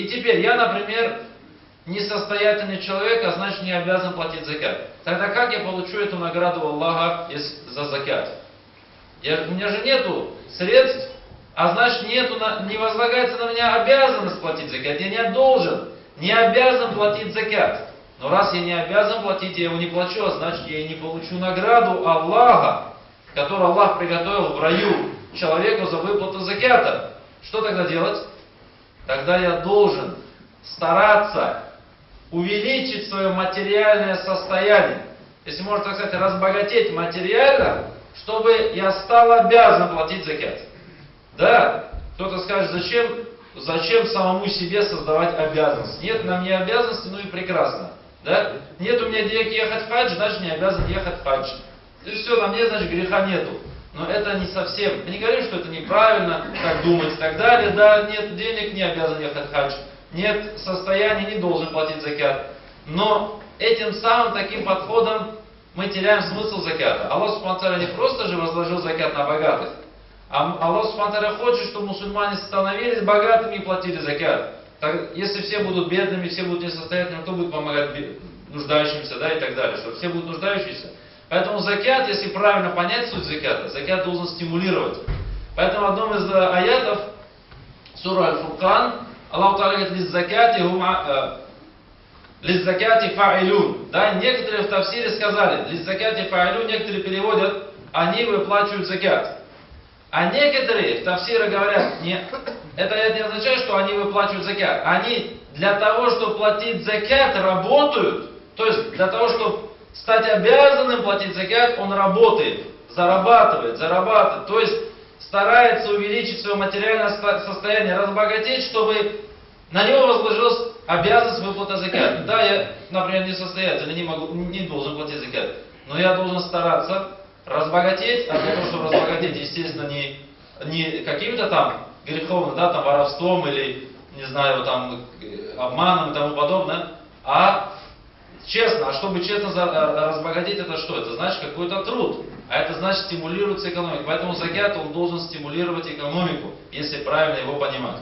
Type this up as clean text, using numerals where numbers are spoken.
И теперь я, например, несостоятельный человек, а значит не обязан платить закят. Тогда как я получу эту награду Аллаха за закят? У меня же нету средств, а значит не возлагается на меня обязанность платить закят. Я не обязан платить закят. Но раз я не обязан платить, я его не плачу, а значит я и не получу награду Аллаха, которую Аллах приготовил в раю человеку за выплату закята. Что тогда делать? Тогда я должен стараться увеличить свое материальное состояние. Если можно так сказать, разбогатеть материально, чтобы я стал обязан платить закят. Да, кто-то скажет, зачем самому себе создавать обязанность? Нет на мне обязанности, ну и прекрасно. Да? Нет у меня денег ехать в хадж, значит не обязан ехать в хадж. И все, на мне, значит, греха нету. Но это не совсем. Мы не говорим, что это неправильно, так думать и так далее. Да, нет денег, не обязан ехать в хадж. Нет состояния, не должен платить закят. Но этим самым таким подходом мы теряем смысл закята. Аллах Субхану ва Тааля не просто же возложил закят на богатых, а Аллах Субхану ва Тааля хочет, чтобы мусульмане становились богатыми и платили закят. Так, если все будут бедными, все будут несостоятельными, кто будет помогать нуждающимся, да, и так далее, чтобы все будут нуждающиеся. Поэтому закят, если правильно понять суть закята, закят должен стимулировать. Поэтому в одном из аятов сура Аль-Фуркан Аллах Тааля говорит: «Лиззакяти фа'илюн». Да, некоторые в тафсире сказали «Лиззакяти фа'илюн», некоторые переводят «они выплачивают закят». А некоторые в тафсире говорят, нет, это не означает, что они выплачивают закят. Они для того, чтобы платить закят, работают. То есть для того, чтобы стать обязанным платить закят, он работает, зарабатывает. То есть старается увеличить свое материальное состояние, разбогатеть, чтобы на него возложилась обязанность выплаты закят. Да, я, например, несостоятельный, не должен платить закят, но я должен стараться разбогатеть, а для того, чтобы разбогатеть, естественно, не каким-то там греховным, да, там воровством или, не знаю, там обманом и тому подобное, а честно. А чтобы честно разбогатеть, это что? Это значит какой-то труд. А это значит стимулируется экономика. Поэтому закят, он должен стимулировать экономику, если правильно его понимать.